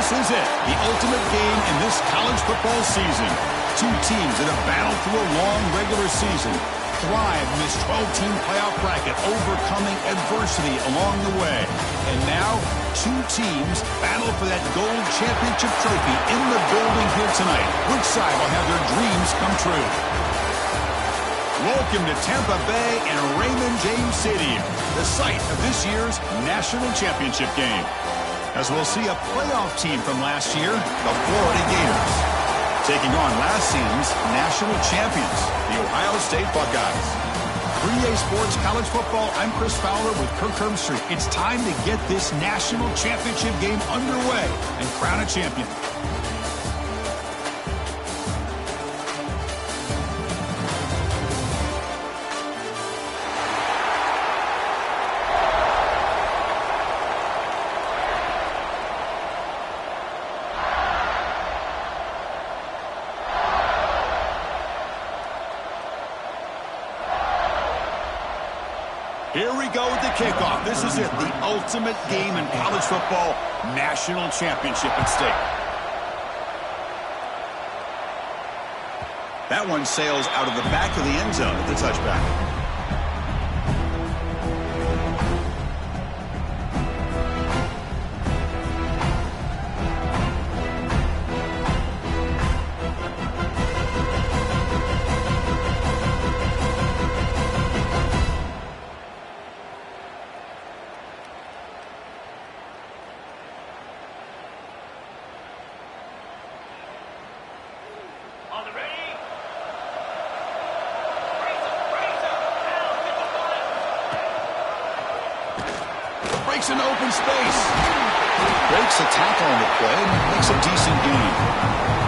This is it, the ultimate game in this college football season. Two teams that have battled through a long regular season, thrive in this 12-team playoff bracket, overcoming adversity along the way. And now, two teams battle for that gold championship trophy in the building here tonight. Which side will have their dreams come true? Welcome to Tampa Bay and Raymond James Stadium, the site of this year's national championship game. As we'll see a playoff team from last year, the Florida Gators, taking on last season's national champions, the Ohio State Buckeyes. 3A Sports College Football, I'm Chris Fowler with Kirk Herbstreit. It's time to get this national championship game underway and crown a champion. Here we go with the kickoff. This is it, the ultimate game in college football, national championship at stake. That one sails out of the back of the end zone at the touchback. Breaks an open space. Breaks a tackle on the play and makes a decent gain.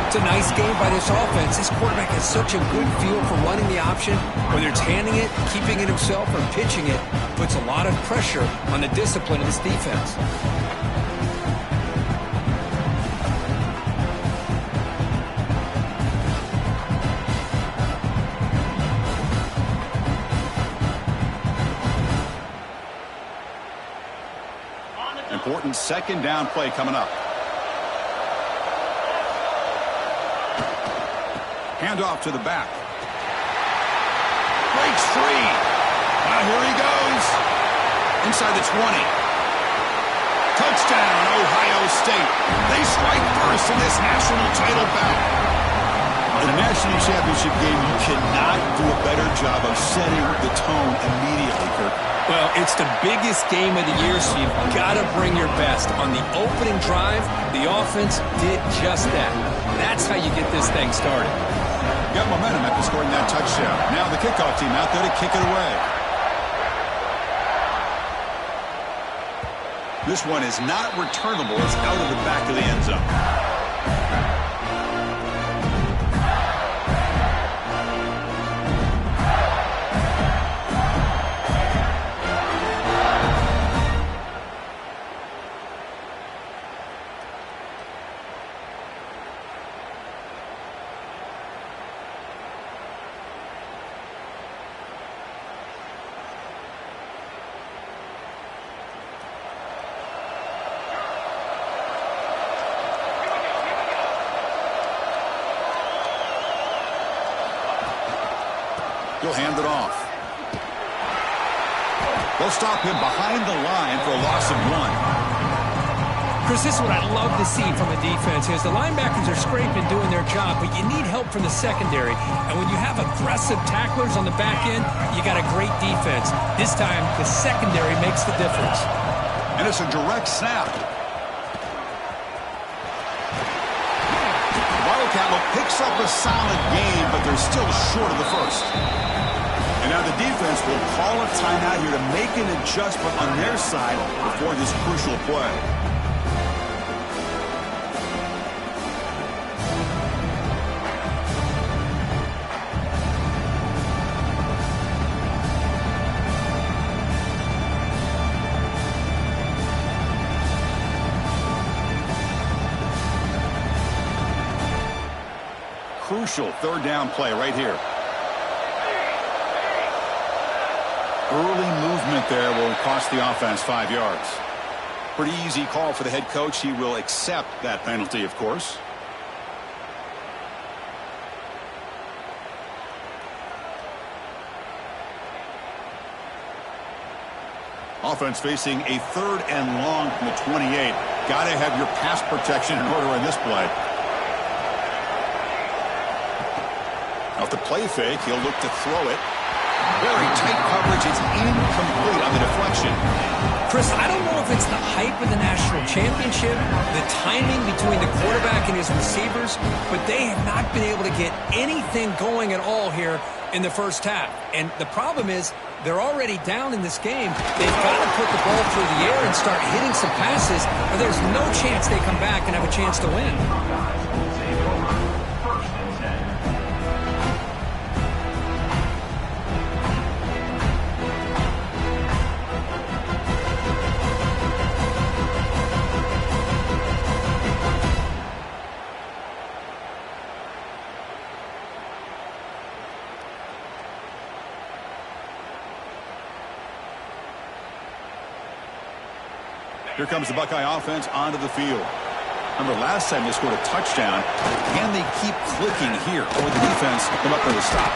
It's a nice game by this offense. This quarterback has such a good feel for running the option. Whether it's handing it, keeping it himself, or pitching it, puts a lot of pressure on the discipline of this defense. Important second down play coming up. Handoff to the back. Breaks free. Now here he goes. Inside the 20. Touchdown, Ohio State. They strike first in this national title bout. In a national championship game, you cannot do a better job of setting the tone immediately, Kirk. Well, it's the biggest game of the year, so you've got to bring your best. On the opening drive, the offense did just that. That's how you get this thing started. Got momentum after scoring that touchdown. Now the kickoff team out there to kick it away. This one is not returnable. It's out of the back of the end zone. He'll hand it off. They'll stop him behind the line for a loss of 1. Chris, this is what I love to see from a defense is the linebackers are scraping, doing their job, but you need help from the secondary. And when you have aggressive tacklers on the back end, you got a great defense. This time, the secondary makes the difference. And it's a direct snap. Wildcat picks up a solid gain, but they're still short of the first. And now the defense will call a timeout here to make an adjustment on their side before this crucial play. Crucial third down play right here. Early movement there will cost the offense 5 yards. Pretty easy call for the head coach. He will accept that penalty, of course. Offense facing a 3rd and long from the 28. Got to have your pass protection in order in this play. Off the play fake, he'll look to throw it. Very tight coverage. It's incomplete on the deflection. Chris, I don't know if it's the hype of the national championship, the timing between the quarterback and his receivers, but they have not been able to get anything going at all here in the first half. And the problem is they're already down in this game. They've got to put the ball through the air and start hitting some passes, or there's no chance they come back and have a chance to win. Here comes the Buckeye offense onto the field. Remember, last time they scored a touchdown. Can they keep clicking here? Or the defense come up with a stop?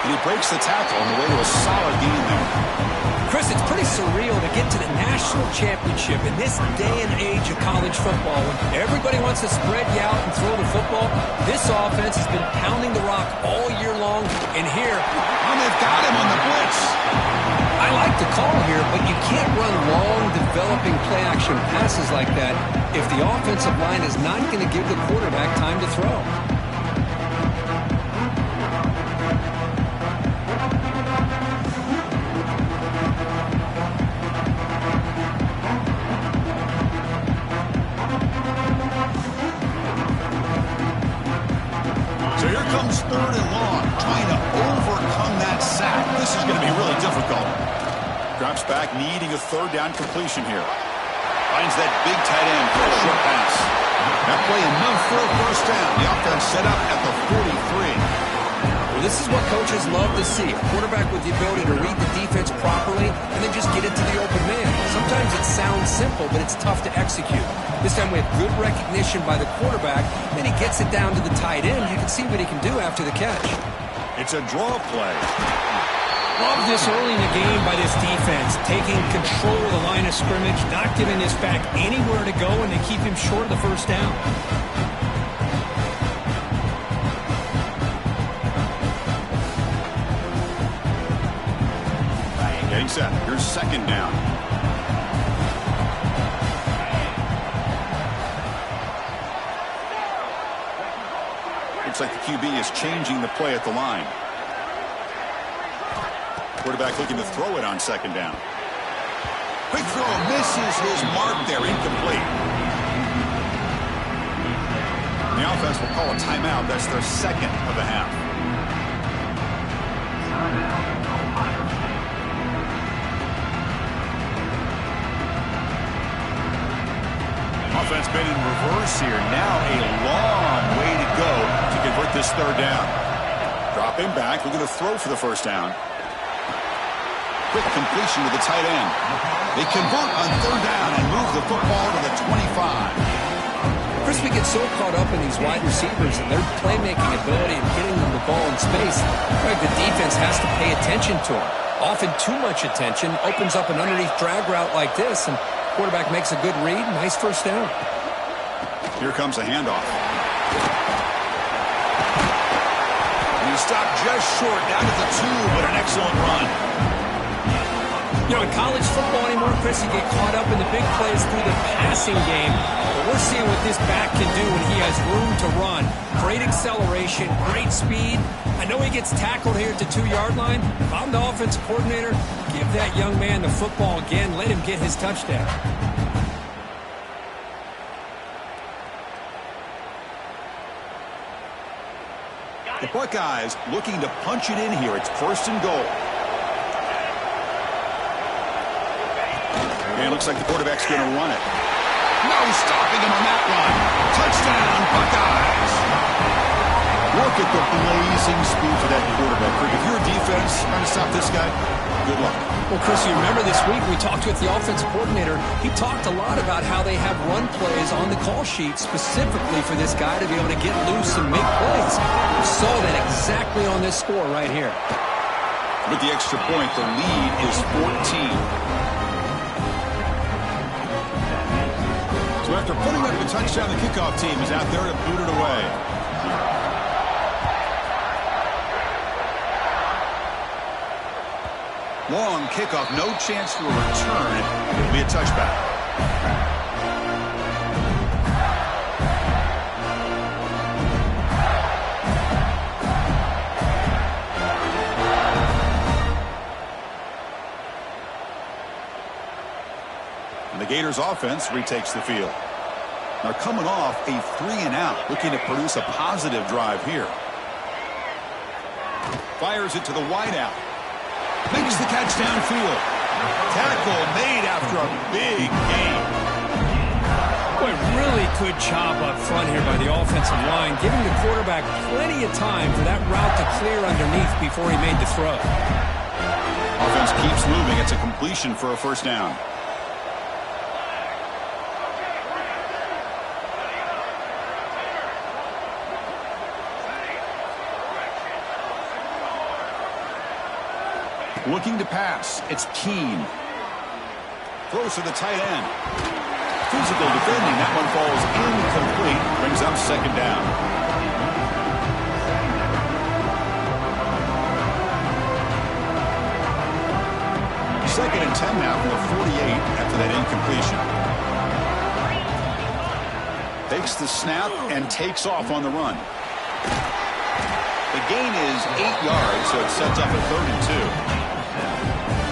And he breaks the tackle on the way to a solid gain there. Chris, it's pretty surreal to get to the national championship in this day and age of college football when everybody wants to spread you out and throw the football. This offense has been pounding the rock all year long, and here, they've got him on the blitz. I like the call here, but you can't run long, developing play-action passes like that if the offensive line is not going to give the quarterback time to throw. So here comes 3rd and long, trying to overcome that sack. This is going to be really difficult. Drops back, needing a 3rd down completion here. Finds that big tight end for a short pass. That play enough for a 1st down. The offense set up at the 43. Well, this is what coaches love to see. A quarterback with the ability to read the defense properly and then just get it to the open man. Sometimes it sounds simple, but it's tough to execute. This time we have good recognition by the quarterback. Then he gets it down to the tight end. You can see what he can do after the catch. It's a draw play. Love this early in the game by this defense, taking control of the line of scrimmage, not giving this back anywhere to go, and they keep him short of the 1st down. Getting set. Here's 2nd down. Looks like the QB is changing the play at the line. Quarterback looking to throw it on 2nd down. Quick throw, misses his mark there, incomplete. The offense will call a timeout. That's their 2nd of the half. Offense been in reverse here. Now a long way to go to convert this 3rd down. Drop him back. We're going to throw for the 1st down. Quick completion to the tight end. They convert on 3rd down and move the football to the 25. Chris, we get so caught up in these wide receivers and their playmaking ability and getting them the ball in space. The defense has to pay attention to them. Often too much attention opens up an underneath drag route like this, and quarterback makes a good read. Nice 1st down. Here comes a handoff. And he stopped just short, down to the 2, but an excellent run. You know, in college football anymore, Chris, you get caught up in the big plays through the passing game. But we're seeing what this back can do when he has room to run. Great acceleration, great speed. I know he gets tackled here at the 2-yard line. If I'm the offensive coordinator, give that young man the football again. Let him get his touchdown. The Buckeyes looking to punch it in here. It's 1st and goal. And it looks like the quarterback's going to run it. No stopping him on that one. Touchdown, Buckeyes. Look at the blazing speed for that quarterback. If you're a defense trying to stop this guy, good luck. Well, Chris, you remember this week we talked with the offensive coordinator. He talked a lot about how they have run plays on the call sheet specifically for this guy to be able to get loose and make plays. We saw that exactly on this score right here. With the extra point, the lead is 14. So after putting up the touchdown, the kickoff team is out there to boot it away. Long kickoff, no chance for a return. It'll be a touchback. And the Gators offense retakes the field. They're coming off a 3-and-out, looking to produce a positive drive here. Fires it to the wideout. Makes the catch downfield. Tackle made after a big gain. Boy, really good job up front here by the offensive line, giving the quarterback plenty of time for that route to clear underneath before he made the throw. Offense keeps moving. It's a completion for a first down. Looking to pass. It's Keene. Throws to the tight end. Physical defending. That one falls incomplete. Brings up second down. Second and 10 now from the 48 after that incompletion. Takes the snap and takes off on the run. The gain is 8 yards, so it sets up a 3rd and 2.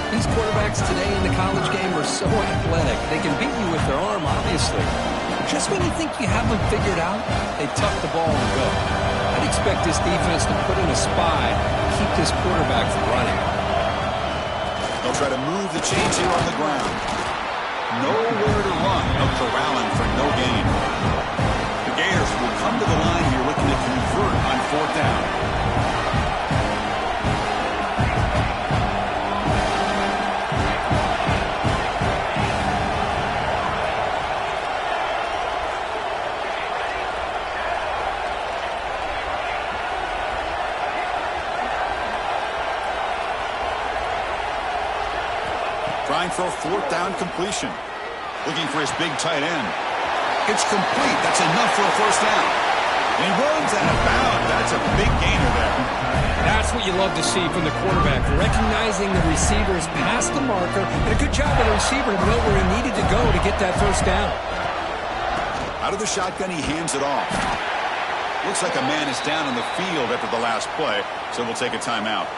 These quarterbacks today in the college game are so athletic. They can beat you with their arm, obviously. Just when you think you have them figured out, they tuck the ball and go. I'd expect this defense to put in a spy, keep this quarterback from running. They'll try to move the chains here on the ground. Nowhere to run. No corralling for no gain. The Gators will come to the line here looking to convert on 4th down. Trying for a 4th down completion. Looking for his big tight end. It's complete. That's enough for a first down. And he runs out of bounds. That's a big gainer there. That's what you love to see from the quarterback. Recognizing the receiver's past the marker. And a good job by the receiver to know where he needed to go to get that first down. Out of the shotgun, he hands it off. Looks like a man is down on the field after the last play, so we'll take a timeout.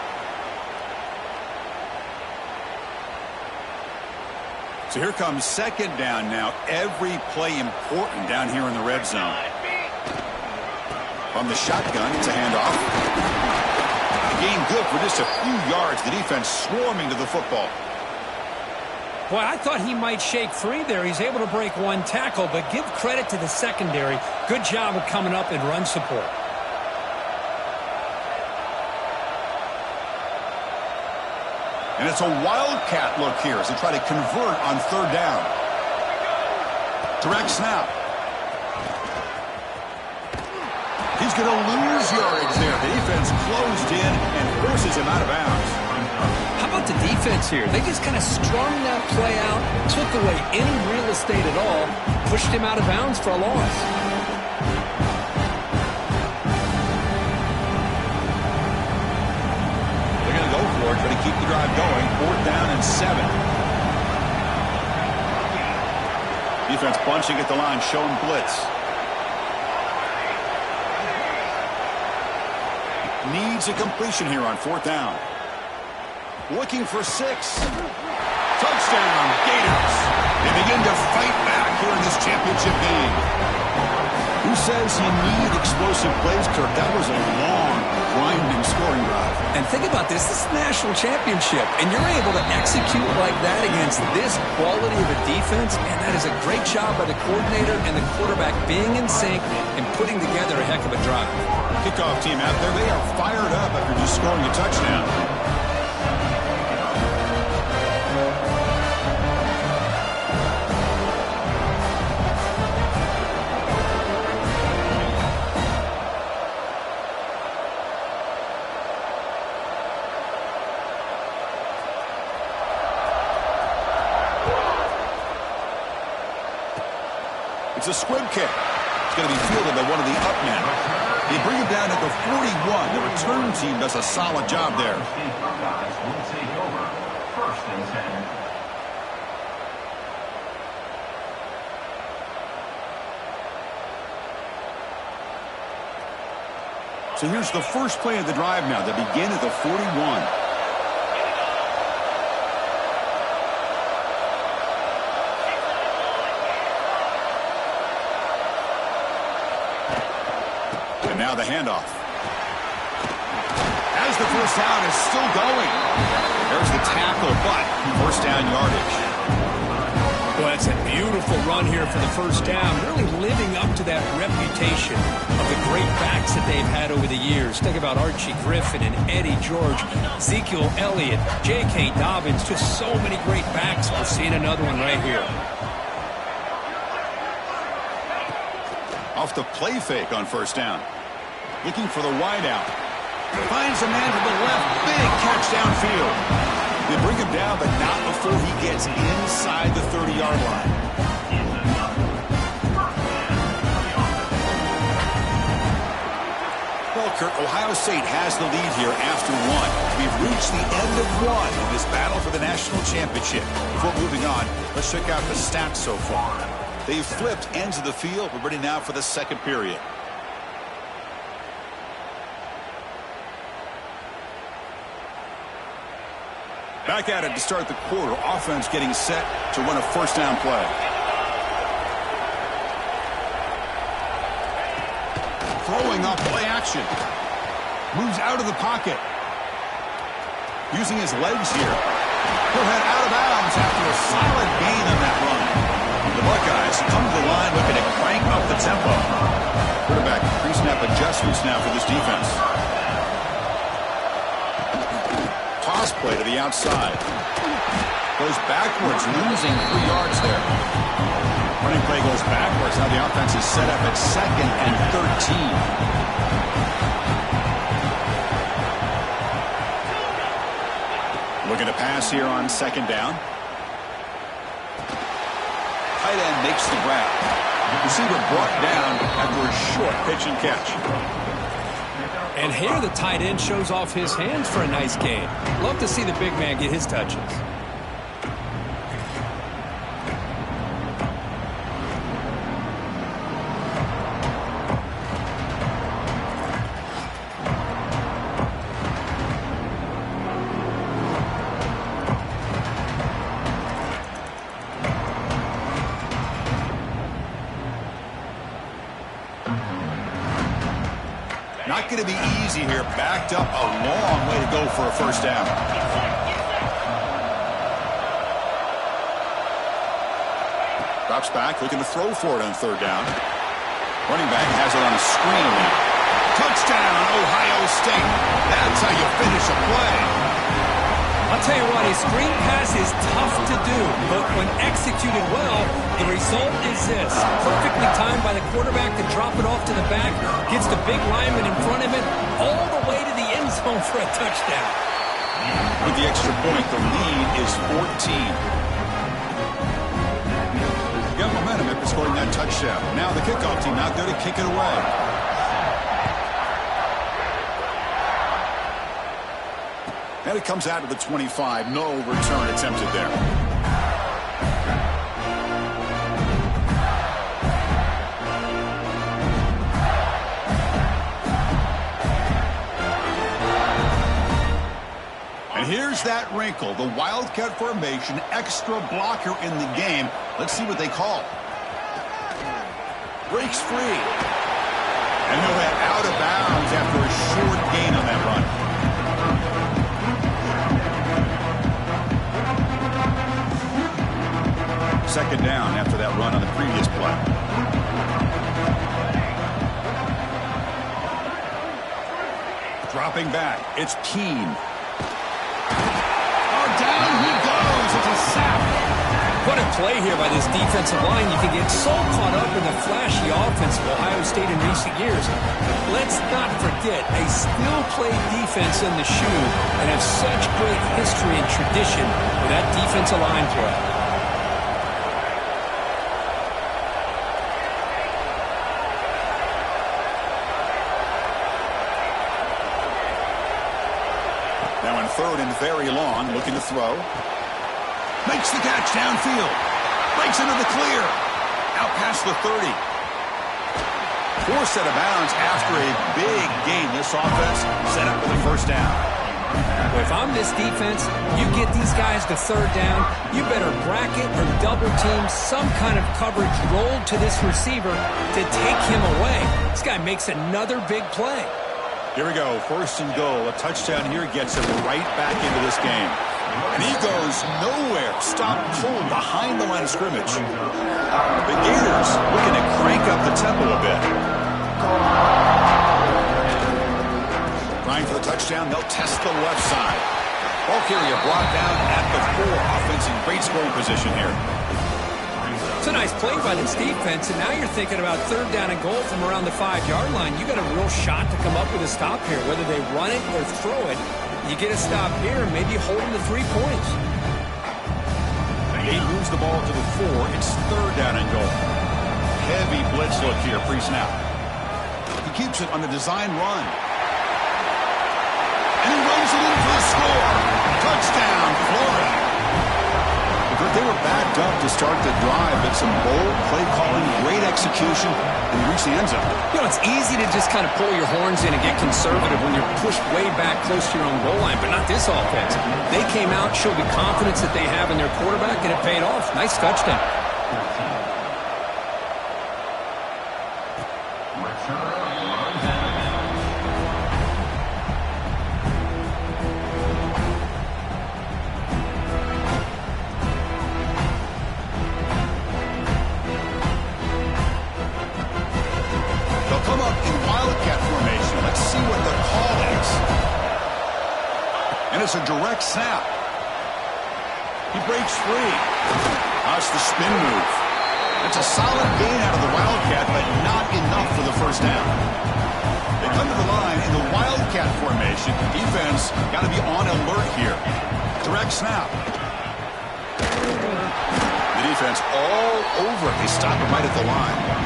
So here comes second down now. Every play important down here in the red zone. From the shotgun, it's a handoff. Gain good for just a few yards. The defense swarming to the football. Boy, I thought he might shake free there. He's able to break one tackle, but give credit to the secondary. Good job of coming up in run support. And it's a wildcat look here as they try to convert on 3rd down. Direct snap. He's going to lose yardage there. The defense closed in and forces him out of bounds. How about the defense here? They just kind of strung that play out, took away any real estate at all, pushed him out of bounds for a loss. Try to keep the drive going. 4th down and 7. Defense bunching at the line, showing blitz. Needs a completion here on 4th down. Looking for 6. Touchdown, Gators. They begin to fight back here in this championship game. Who says you need explosive plays, Kirk? That was a long, grinding scoring drive. And think about this. This is the national championship, and you're able to execute like that against this quality of a defense, and that is a great job by the coordinator and the quarterback being in sync and putting together a heck of a drive. Kickoff team out there, they are fired up after just scoring a touchdown. It's a squib kick. It's going to be fielded by one of the up men. They bring him down at the 41. The return team does a solid job there. Buckeyes will take over. First and 10. So here's the first play of the drive now. They begin at the 41. Now the handoff. As the first down is still going. There's the tackle, but first down yardage. Well, it's a beautiful run here for the first down, really living up to that reputation of the great backs that they've had over the years. Think about Archie Griffin and Eddie George, Ezekiel Elliott, J.K. Dobbins, just so many great backs. We're seeing another one right here. Off the play fake on first down. Looking for the wideout. Finds a man to the left. Big catch downfield. They bring him down, but not before he gets inside the 30-yard line. Well, Kurt, Ohio State has the lead here after one. We've reached the end of one in this battle for the national championship. Before moving on, let's check out the stats so far. They've flipped ends of the field. We're ready now for the second period. Back at it to start the quarter. Offense getting set to run a first down play. Throwing off play action. Moves out of the pocket. Using his legs here. He'll head out of bounds after a solid gain on that run. The Buckeyes come to the line looking to crank up the tempo. Quarterback pre-snap adjustments now for this defense. Toss play to the outside. Goes backwards, losing 3 yards there. Running play goes backwards. Now the offense is set up at 2nd and 13. Looking to pass here on 2nd down. Tight end makes the grab. Receiver brought down after a short pitch and catch. And here the tight end shows off his hands for a nice gain. Love to see the big man get his touches. Not going to be easy here. Backed up a long way to go for a first down. Drops back, looking to throw for it on 3rd down. Running back has it on a screen now. Touchdown, Ohio State. That's how you finish a play. I'll tell you what, a screen pass is tough to do, but when executed well, the result is this. Perfectly timed by the quarterback to drop it off to the back, gets the big lineman in front of it, all the way to the end zone for a touchdown. With the extra point, the lead is 14. Got momentum after scoring that touchdown. Now the kickoff team out there to kick it away. And it comes out of the 25. No return attempted there. And here's that wrinkle. The Wildcat formation, extra blocker in the game. Let's see what they call. Breaks free. And he'll head out of bounds after a short gain on that run. Second down after that run on the previous play. Dropping back, it's Keene. Oh, down he goes. It's a sack. What a play here by this defensive line. You can get so caught up in the flashy offense of Ohio State in recent years. Let's not forget a still-play defense in the shoe and have such great history and tradition with that defensive line play. very long, looking to throw. Makes the catch downfield. Breaks into the clear. Out past the 30. Forced out of bounds after a big gain. This offense set up with a first down. Well, if I'm this defense, you get these guys to third down, you better bracket or double team some kind of coverage rolled to this receiver to take him away. This guy makes another big play. Here we go, first and goal. A touchdown here gets him right back into this game. And he goes nowhere. Stop pulled behind the line of scrimmage. The Gators looking to crank up the tempo a bit. Trying for the touchdown, they'll test the left side. Ball carrier brought down at the 4. Offense in great scoring position here. It's a nice play by this defense, and now you're thinking about third down and goal from around the 5-yard line. You got a real shot to come up with a stop here, whether they run it or throw it. You get a stop here, maybe hold them to 3 points. He moves the ball to the 4. It's third down and goal. Heavy blitz look here, pre-snap. He keeps it on the design run. And he runs it in for the score. Touchdown, Florida. But they were backed up to start the drive, but some bold play calling, great execution, and reach the end zone. You know, it's easy to just kind of pull your horns in and get conservative when you're pushed way back close to your own goal line, but not this offense. They came out, showed the confidence that they have in their quarterback, and it paid off. Nice touchdown. It's a direct snap. He breaks free. That's the spin move. That's a solid gain out of the Wildcat, but not enough for the first down. They come to the line in the Wildcat formation. Defense got to be on alert here. Direct snap. The defense all over it. They stop it right at the line.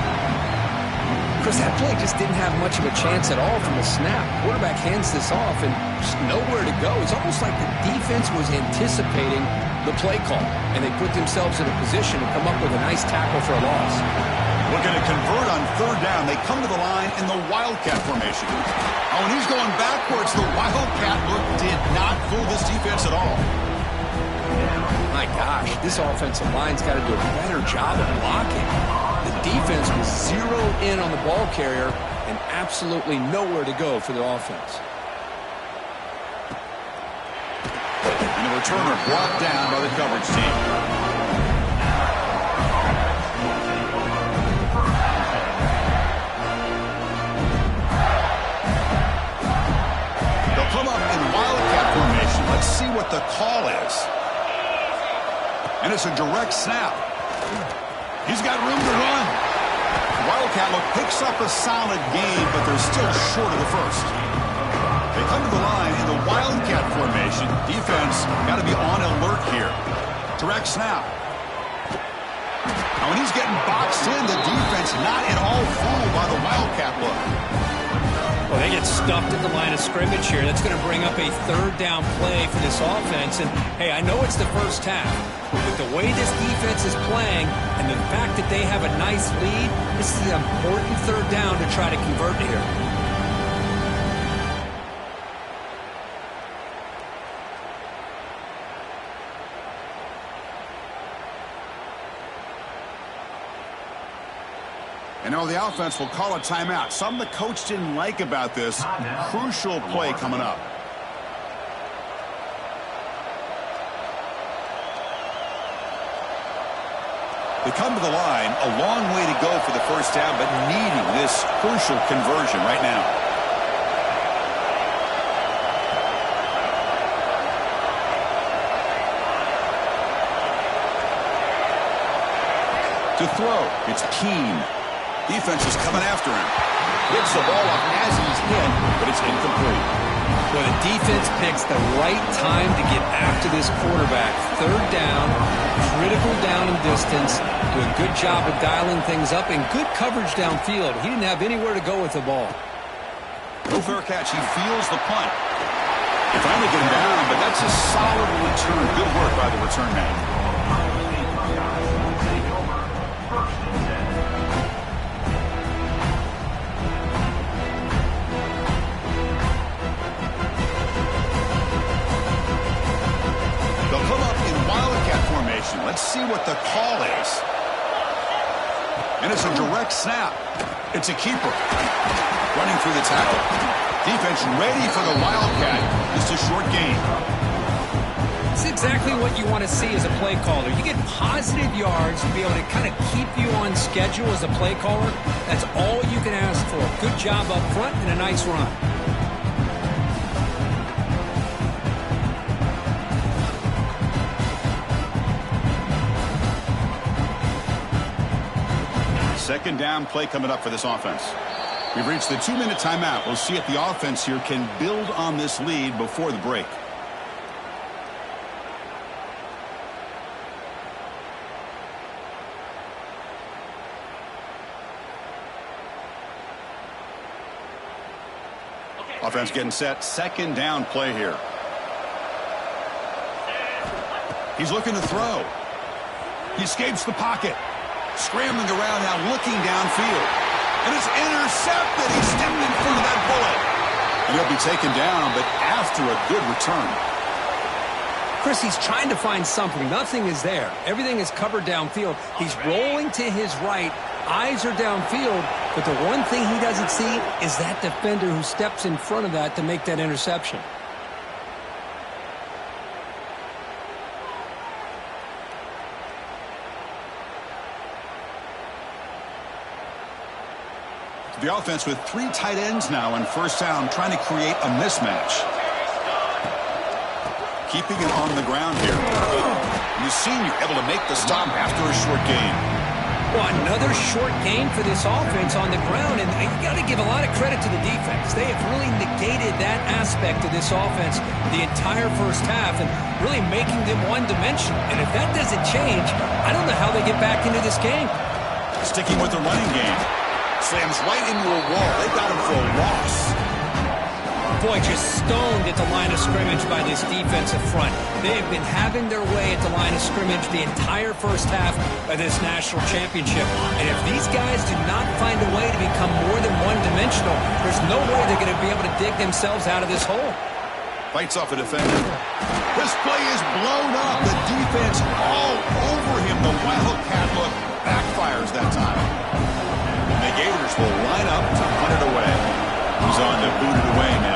Chris, that play just didn't have much of a chance at all from the snap. Quarterback hands this off and just nowhere to go. It's almost like the defense was anticipating the play call, and they put themselves in a position to come up with a nice tackle for a loss. Looking to convert on third down. They come to the line in the Wildcat formation. Oh, and he's going backwards. The Wildcat look did not fool this defense at all. My gosh, this offensive line's got to do a better job of blocking. The defense was zeroed in on the ball carrier and absolutely nowhere to go for the offense. And the returner brought down by the coverage team. They'll come up in Wildcat formation. Let's see what the call is. And it's a direct snap. He's got room to run. Wildcat look picks up a solid gain, but they're still short of the first. They come to the line in the Wildcat formation. Defense got to be on alert here. Direct snap. Now when he's getting boxed in, the defense not at all fooled by the Wildcat look. Well, they get stuffed at the line of scrimmage here. That's going to bring up a third down play for this offense. And, hey, I know it's the first half, but with the way this defense is playing and the fact that they have a nice lead, this is an important third down to try to convert here. And now the offense will call a timeout. Something the coach didn't like about this crucial play coming up. They come to the line, a long way to go for the first down, but needing this crucial conversion right now. To throw, it's Keene. Defense is coming after him. Hits the ball up as he's hit, but it's incomplete. Well, the defense picks the right time to get after this quarterback. Third down, critical down and distance. Do a good job of dialing things up and good coverage downfield. He didn't have anywhere to go with the ball. No fair catch. He feels the punt. They finally get him down, but that's a solid return. Good work by the return man. They'll come up in wildcat formation. Let's see what the call is. And it's a direct snap. It's a keeper. Running through the tackle. Defense ready for the wildcat. Just a short gain. It's exactly what you want to see as a play caller. You get positive yards to be able to kind of keep you on schedule as a play caller. That's all you can ask for. Good job up front and a nice run. Second down play coming up for this offense. We've reached the 2-minute timeout. We'll see if the offense here can build on this lead before the break. Offense getting set. Second down play here. He's looking to throw. He escapes the pocket. Scrambling around now, looking downfield. And it's intercepted. He stepped in front of that bullet. And he'll be taken down, but after a good return. Chris, he's trying to find something. Nothing is there. Everything is covered downfield. He's rolling to his right. Eyes are downfield. But the one thing he doesn't see is that defender who steps in front of that to make that interception. The offense with 3 tight ends now in first down, trying to create a mismatch. Keeping it on the ground here. You've seen you're able to make the stop after a short gain. Well, another short gain for this offense on the ground, and you got to give a lot of credit to the defense. They have really negated that aspect of this offense the entire first half and really making them one-dimensional. And if that doesn't change, I don't know how they get back into this game. Sticking with the running game. Slams right into a wall. They got him for a loss. Boy, just stoned at the line of scrimmage by this defensive front. They have been having their way at the line of scrimmage the entire first half of this national championship. And if these guys do not find a way to become more than one-dimensional, there's no way they're going to be able to dig themselves out of this hole. Fights off a defender. This play is blown up. The defense all over him. The wildcat look backfires that time. The Gators will line up to punt it away. He's on to boot it away now.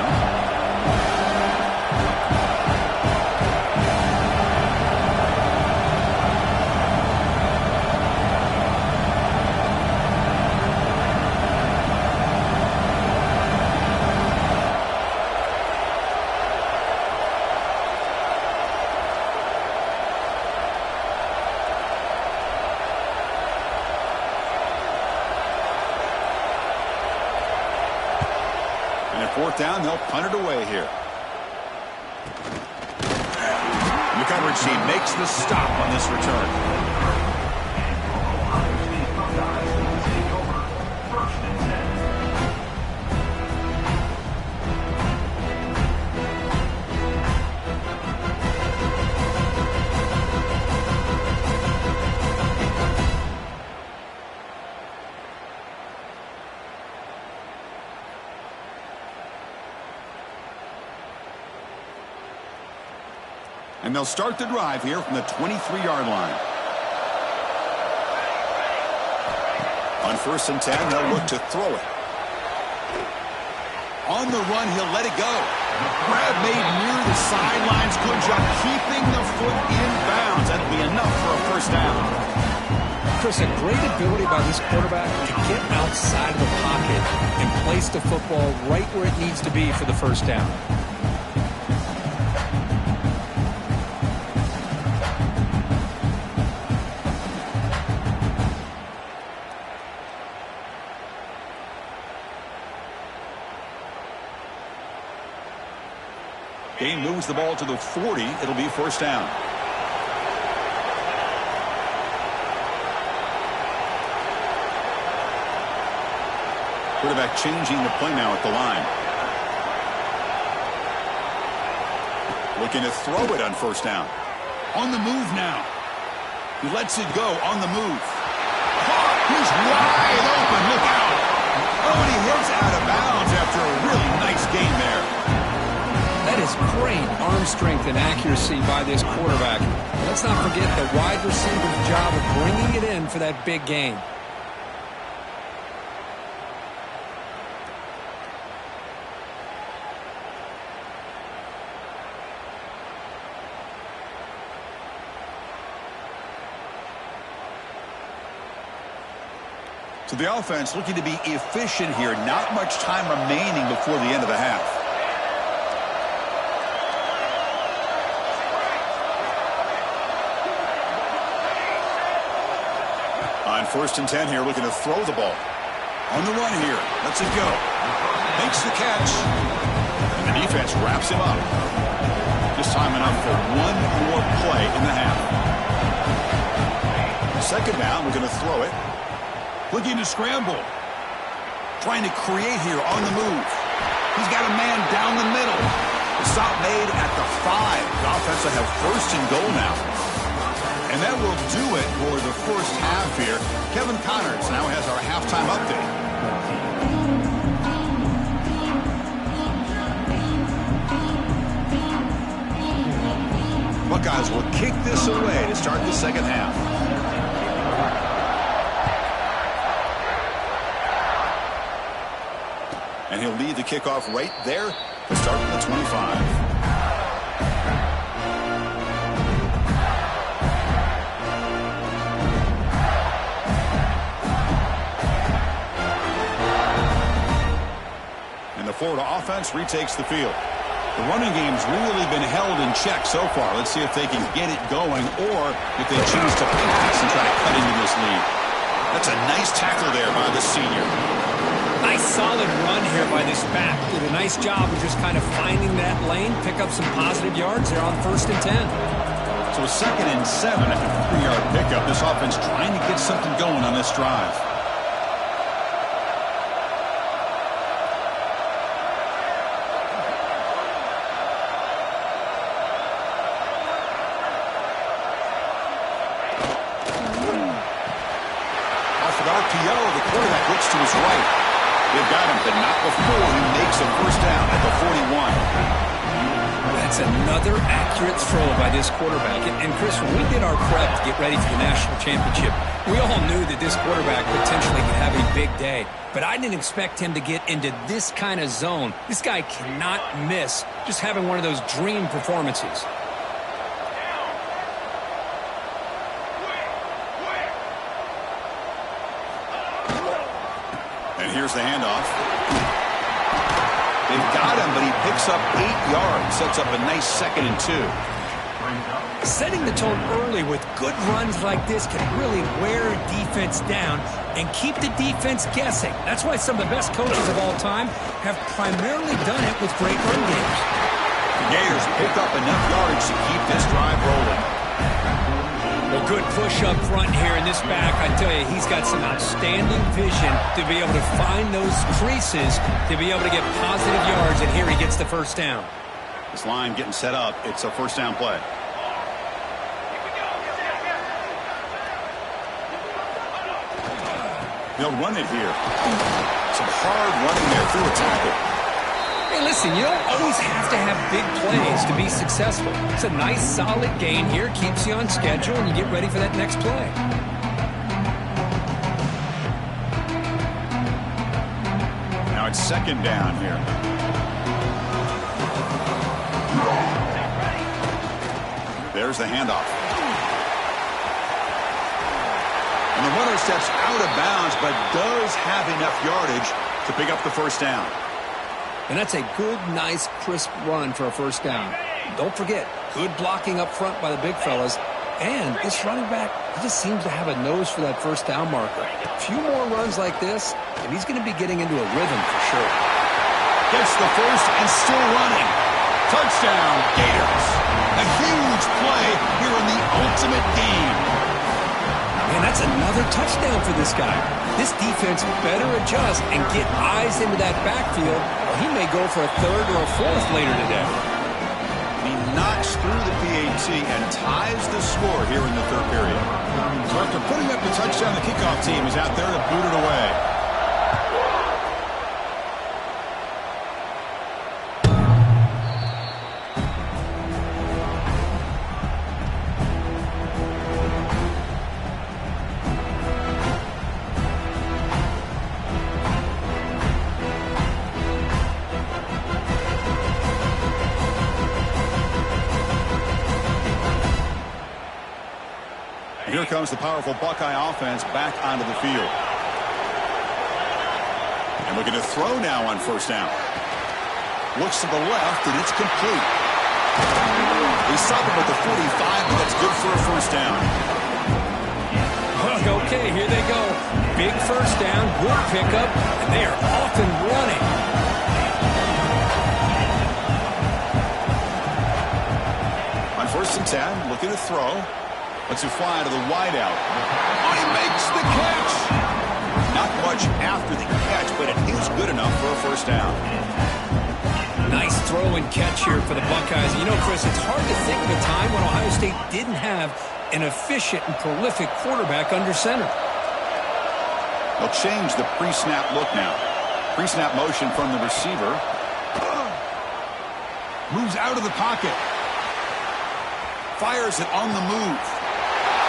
Fourth down, they'll punt it away here. The coverage team makes the stop on this return. And they'll start the drive here from the 23-yard line. On 1st and 10, they'll look to throw it. On the run, he'll let it go. Grab made near the sidelines. Good job keeping the foot in bounds. That'll be enough for a first down. Chris, a great ability by this quarterback to get outside of the pocket and place the football right where it needs to be for the first down. Gain moves the ball to the 40. It'll be first down. Quarterback changing the play now at the line. Looking to throw it on first down. On the move now. He lets it go on the move. He's wide open. Look out. Oh, and he hits out of bounds after a really nice gain there. That is great arm strength and accuracy by this quarterback. Let's not forget the wide receiver's job of bringing it in for that big gain. So the offense looking to be efficient here. Not much time remaining before the end of the half. On 1st and 10 here, looking to throw the ball. On the run here. Lets it go. Makes the catch. And the defense wraps him up. Just time enough for one more play in the half. 2nd down, we're going to throw it. Looking to scramble. Trying to create here on the move. He's got a man down the middle. The stop made at the 5. The offense will have 1st and goal now. And that will do it for the first half here. Kevin Connors now has our halftime update. Buckeyes will kick this away to start the 2nd half. And he'll lead the kickoff right there to start the 25. And the Florida offense retakes the field. The running game's really been held in check so far. Let's see if they can get it going or if they choose to pass and try to cut into this lead. That's a nice tackle there by the senior. Nice solid run here by this back. Did a nice job of just kind of finding that lane, pick up some positive yards there on 1st and 10. So 2nd and 7 after the 3-yard pickup. This offense trying to get something going on this drive. Off of RPO, the quarterback looks to his right. They've got him, but not before he makes a 1st down at the 41. That's another accurate throw by this quarterback. And Chris, when we did our prep to get ready for the national championship, we all knew that this quarterback potentially could have a big day. But I didn't expect him to get into this kind of zone. This guy cannot miss just having one of those dream performances. And here's the handoff. They've got him, but he picks up 8 yards. Sets up a nice 2nd and 2. Setting the tone early with good runs like this can really wear a defense down and keep the defense guessing. That's why some of the best coaches of all time have primarily done it with great run games. The Gators pick up enough yardage to keep this drive rolling. Well, good push up front here in this back. I tell you, he's got some outstanding vision to be able to find those creases, to be able to get positive yards, and here he gets the 1st down. This line getting set up. It's a 1st down play. They'll run it here. Some hard running there through a tackle. Hey, listen, you don't always have to have big plays to be successful. It's a nice, solid gain here. Keeps you on schedule, and you get ready for that next play. Now it's 2nd down here. There's the handoff. And the runner steps out of bounds, but does have enough yardage to pick up the 1st down. And that's a good, nice, crisp run for a 1st down. Don't forget, good blocking up front by the big fellas. And this running back, he just seems to have a nose for that 1st down marker. A few more runs like this, and he's going to be getting into a rhythm for sure. Gets the 1st and still running. Touchdown, Gators. A huge play here in the ultimate game. Man, that's another touchdown for this guy. This defense better adjust and get eyes into that backfield, or he may go for a 3rd or a 4th later today. He knocks through the PAT and ties the score here in the third period. So after putting up the touchdown, the kickoff team is out there to boot it away. Here comes the powerful Buckeye offense back onto the field. And looking to throw now on first down. Looks to the left, and it's complete. They stop him at the 45, but that's good for a first down. Okay, here they go. Big first down, good pickup, and they are off and running. On first and 10, looking to throw. Lets it fly to the wideout. Oh, he makes the catch! Not much after the catch, but it is good enough for a first down. Nice throw and catch here for the Buckeyes. You know, Chris, it's hard to think of a time when Ohio State didn't have an efficient and prolific quarterback under center. They'll change the pre-snap look now. Pre-snap motion from the receiver. Moves out of the pocket. Fires it on the move.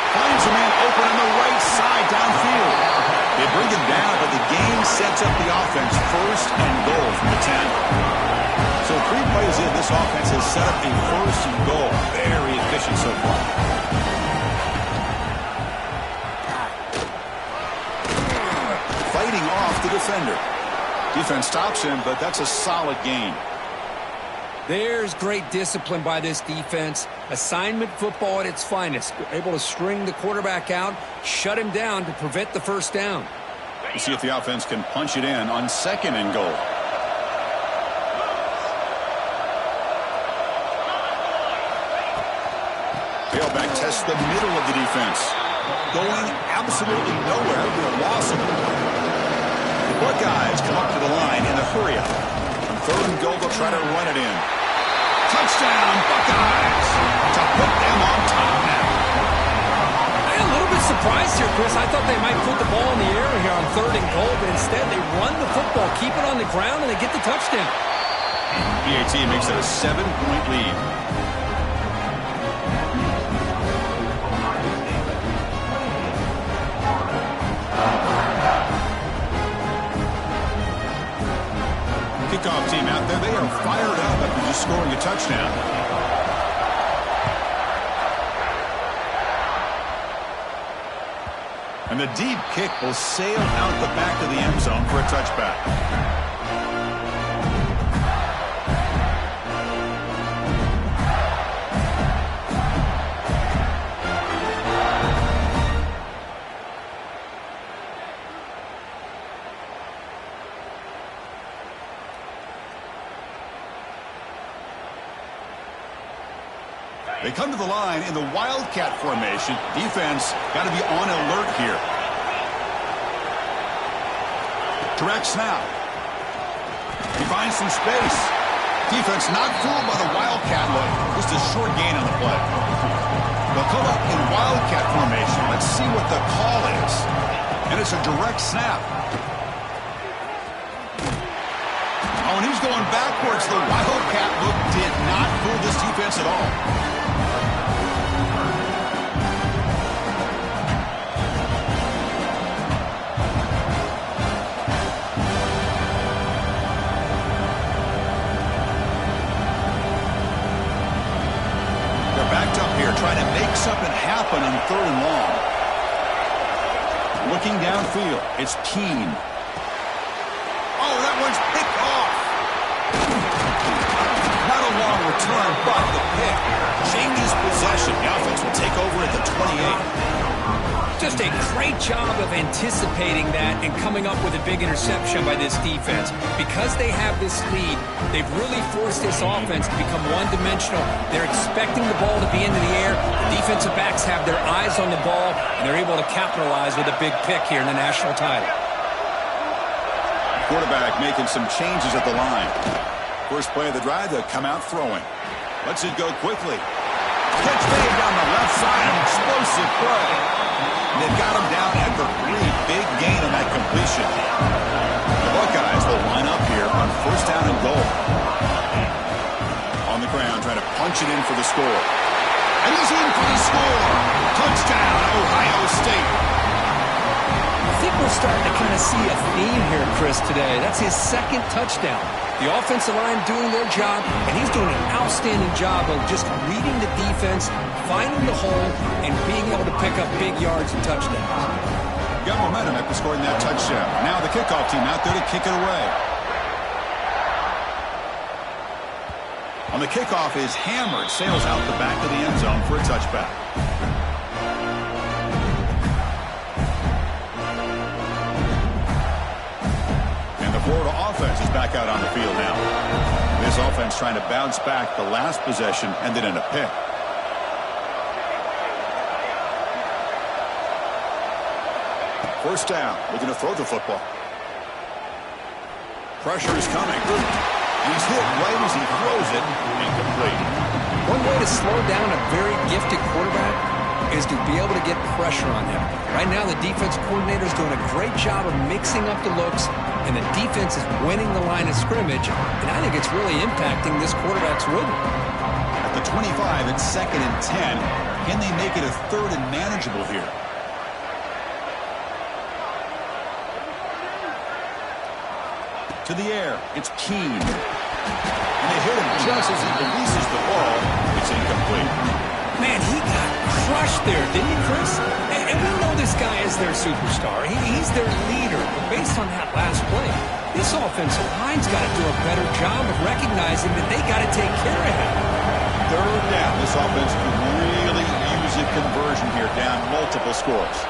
Finds a man open on the right side downfield. They bring him down, but the game sets up the offense first and goal from the 10. So 3 plays in, this offense has set up a first and goal. Very efficient so far. Fighting off the defender. Defense stops him, but that's a solid gain. There's great discipline by this defense. Assignment football at its finest. They're able to string the quarterback out, shut him down to prevent the first down. We'll see if the offense can punch it in on second and goal. Tailback tests the middle of the defense. Going absolutely nowhere with a loss of it. The Buckeyes come up to the line in a hurry-up. On third and goal, they'll try to run it in. Touchdown, Buckeyes! To put them on top now. I'm a little bit surprised here, Chris. I thought they might put the ball in the air here on third and goal, but instead they run the football, keep it on the ground, and they get the touchdown. PAT makes it a 7-point lead. Kickoff team out there, they are fired up after just scoring a touchdown. And the deep kick will sail out the back of the end zone for a touchback. They come to the line in the Wildcat formation. Defense got to be on alert here. Direct snap. He finds some space. Defense not fooled by the Wildcat look. Just a short gain on the play. They'll come up in Wildcat formation. Let's see what the call is. And it's a direct snap. Oh, and he's going backwards. The Wildcat look did not fool this defense at all. Trying to make something happen on third and long. Looking downfield, it's Keene. Oh, that one's picked off. Not a long return, but the pick changes possession. The offense will take over at the 28. Just a great job of anticipating that and coming up with a big interception by this defense. Because they have this lead, they've really forced this offense to become one-dimensional. They're expecting the ball to be into the air. The defensive backs have their eyes on the ball, and they're able to capitalize with a big pick here in the national title. Quarterback making some changes at the line. First play of the drive, they'll come out throwing. Lets it go quickly. Catch made down the left side. An explosive play. They've got him down at the 3. Big gain on that completion. The Buckeyes will line up here on first down and goal. On the ground, trying to punch it in for the score. And he's in for the score. Touchdown, Ohio State. I think we're starting to kind of see a theme here, Chris, today. That's his second touchdown. The offensive line doing their job, and he's doing an outstanding job of just reading the defense, finding the hole, and being able to pick up big yards and touchdowns. Got momentum after scoring that touchdown. Now the kickoff team out there to kick it away. On the kickoff is hammered, sails out the back of the end zone for a touchback. And the Florida offense is back out on the field now. This offense trying to bounce back the last possession, ended in a pick. First down, looking to throw the football. Pressure is coming. He's hit right as he throws it. Incomplete. One way to slow down a very gifted quarterback is to be able to get pressure on him. Right now, the defense coordinator is doing a great job of mixing up the looks, and the defense is winning the line of scrimmage, and I think it's really impacting this quarterback's rhythm. At the 25, it's 2nd and 10. Can they make it a 3rd and manageable here? To the air, it's Keene. And they hit him just as he releases the ball. It's incomplete. Man, he got crushed there, didn't he, Chris? And we know this guy is their superstar. He's their leader. But based on that last play, this offensive line's got to do a better job of recognizing that they got to take care of him. 3rd down. This offense could really use a conversion here, down multiple scores.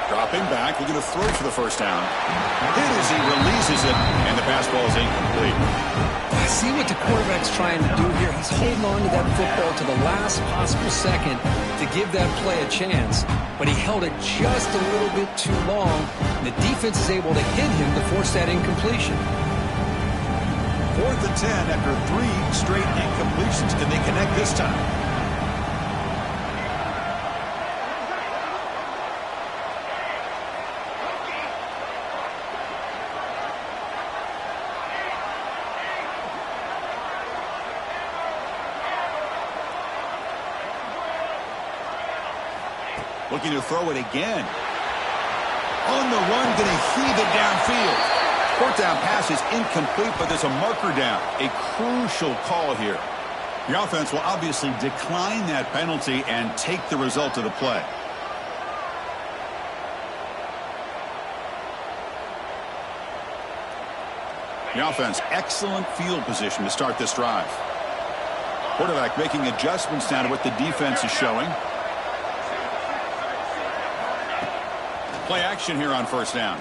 Dropping back, looking to throw for the first down. Hit as he releases it, and the pass ball is incomplete. I see what the quarterback's trying to do here. He's holding on to that football to the last possible second to give that play a chance, but he held it just a little bit too long. The defense is able to hit him to force that incompletion. 4th and 10 after 3 straight incompletions. Can they connect this time? Looking to throw it again. On the run, going to heave it downfield. 4th down pass is incomplete, but there's a marker down. A crucial call here. The offense will obviously decline that penalty and take the result of the play. The offense, excellent field position to start this drive. Quarterback making adjustments now to what the defense is showing. Play action here on first down.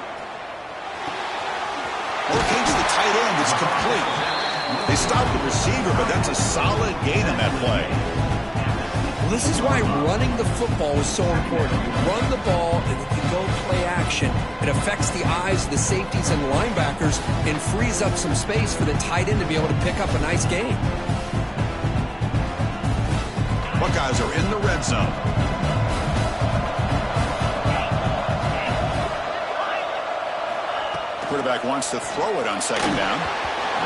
Locates the tight end. It's complete. They stop the receiver, but that's a solid gain on that play. Well, this is why running the football is so important. You run the ball, and if you go play action, it affects the eyes of the safeties and linebackers and frees up some space for the tight end to be able to pick up a nice gain. Buckeyes are in the red zone. Quarterback wants to throw it on 2nd down.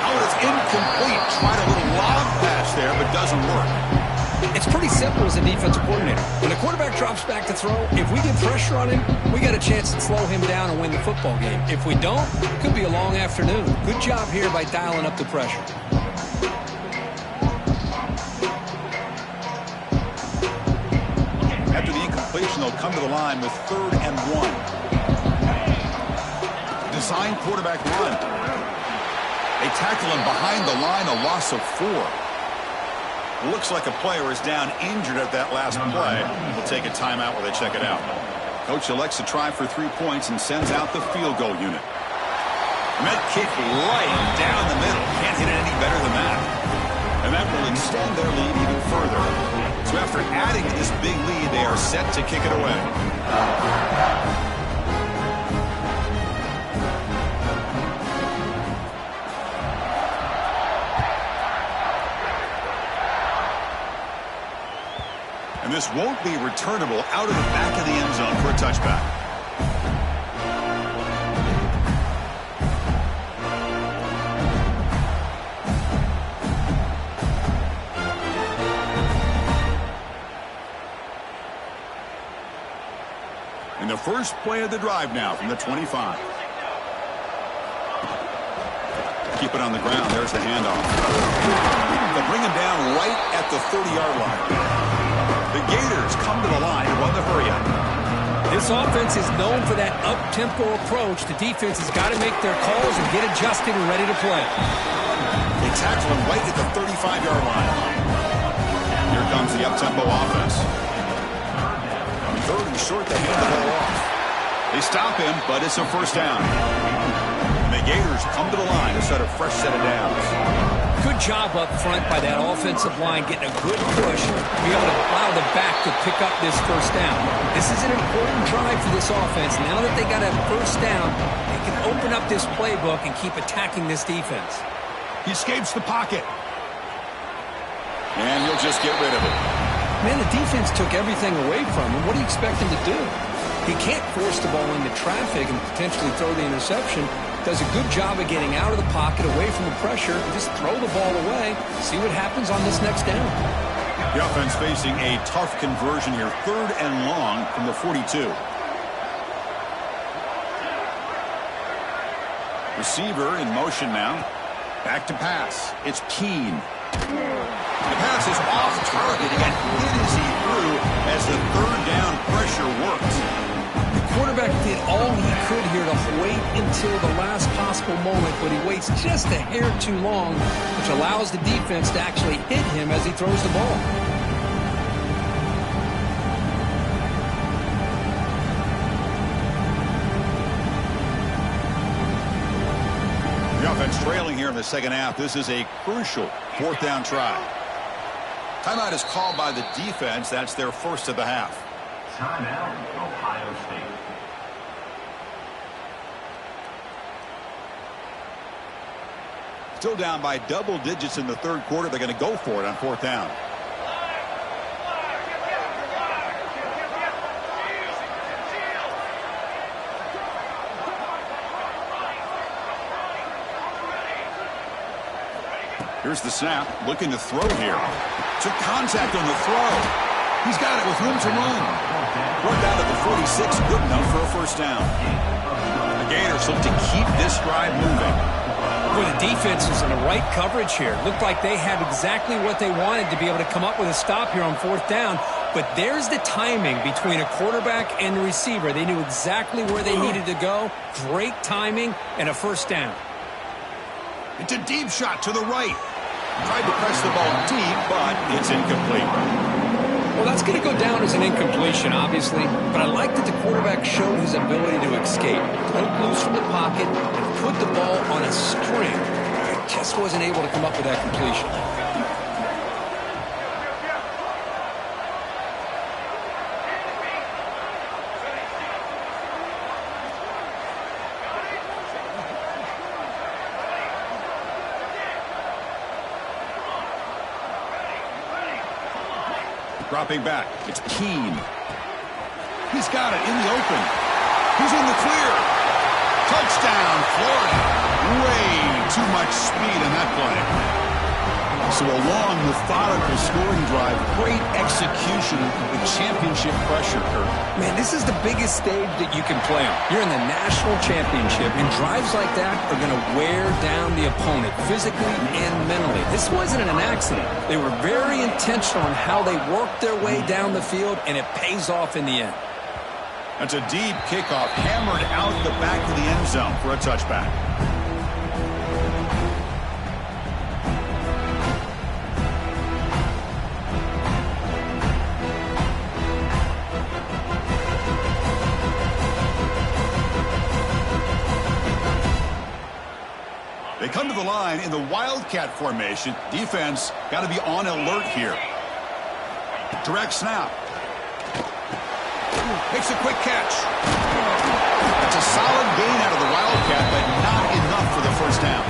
Oh, it's incomplete. Tried a little lob pass there, but doesn't work. It's pretty simple as a defensive coordinator. When a quarterback drops back to throw, if we get pressure on him, we got a chance to slow him down and win the football game. If we don't, it could be a long afternoon. Good job here by dialing up the pressure. After the incompletion, they'll come to the line with 3rd and 1. Design quarterback run. They tackle him behind the line, a loss of 4. Looks like a player is down injured at that last play. We'll take a timeout while they check it out. Coach elects to try for 3 points and sends out the field goal unit. And that kick right down the middle. Can't hit it any better than that. And that will extend their lead even further. So after adding to this big lead, they are set to kick it away. this won't be returnable out of the back of the end zone for a touchback. And the first play of the drive now from the 25. Keep it on the ground. There's the handoff. They'll bring him down right at the 30-yard line. The Gators come to the line to run the hurry-up. This offense is known for that up-tempo approach. The defense has got to make their calls and get adjusted and ready to play. They tackle him right at the 35-yard line. Here comes the up-tempo offense. Third and short, they hand the ball off. They stop him, but it's a first down. And the Gators come to the line to set a fresh set of downs. Good job up front by that offensive line, getting a good push to be able to allow the back to pick up this first down. This is an important drive for this offense. Now that they got a first down, they can open up this playbook and keep attacking this defense. He escapes the pocket. And he'll just get rid of it. Man, the defense took everything away from him. What do you expect him to do? He can't force the ball into traffic and potentially throw the interception. Does a good job of getting out of the pocket, away from the pressure, and just throw the ball away. See what happens on this next down. The offense facing a tough conversion here. 3rd and long from the 42. Receiver in motion now. Back to pass. It's Keene. The pass is off target. He got hit as he threw as the 3rd down pressure worked. The quarterback did all he could here to wait until the last possible moment, but he waits just a hair too long, which allows the defense to actually hit him as he throws the ball. The offense trailing here in the second half. This is a crucial 4th down try. Timeout is called by the defense. That's their first of the half. Timeout, Ohio State. Still down by double digits in the 3rd quarter. They're going to go for it on 4th down. Here's the snap, looking to throw here. Took contact on the throw. He's got it with room to run. Brought down at the 46, good enough for a first down. The Gators look to keep this drive moving. Well, the defense is in the right coverage here. Looked like they had exactly what they wanted to be able to come up with a stop here on 4th down. But there's the timing between a quarterback and the receiver. They knew exactly where they needed to go. Great timing and a first down. It's a deep shot to the right. Tried to press the ball deep, but it's incomplete. Well, that's going to go down as an incompletion, obviously. But I like that the quarterback showed his ability to escape. Broke loose from the pocket and put the ball on a string. He just wasn't able to come up with that completion. Dropping back, it's Keene. He's got it in the open. He's in the clear. Touchdown, Florida. Way too much speed in that play. So a long, methodical scoring drive. Great execution with championship pressure, Kurt. Man, this is the biggest stage that you can play on. You're in the national championship, and drives like that are going to wear down the opponent physically and mentally. This wasn't an accident. They were very intentional on how they worked their way down the field, and it pays off in the end. That's a deep kickoff, hammered out the back of the end zone for a touchback. They come to the line in the Wildcat formation. Defense got to be on alert here. Direct snap. Makes a quick catch. That's a solid gain out of the Wildcat, but not enough for the first down.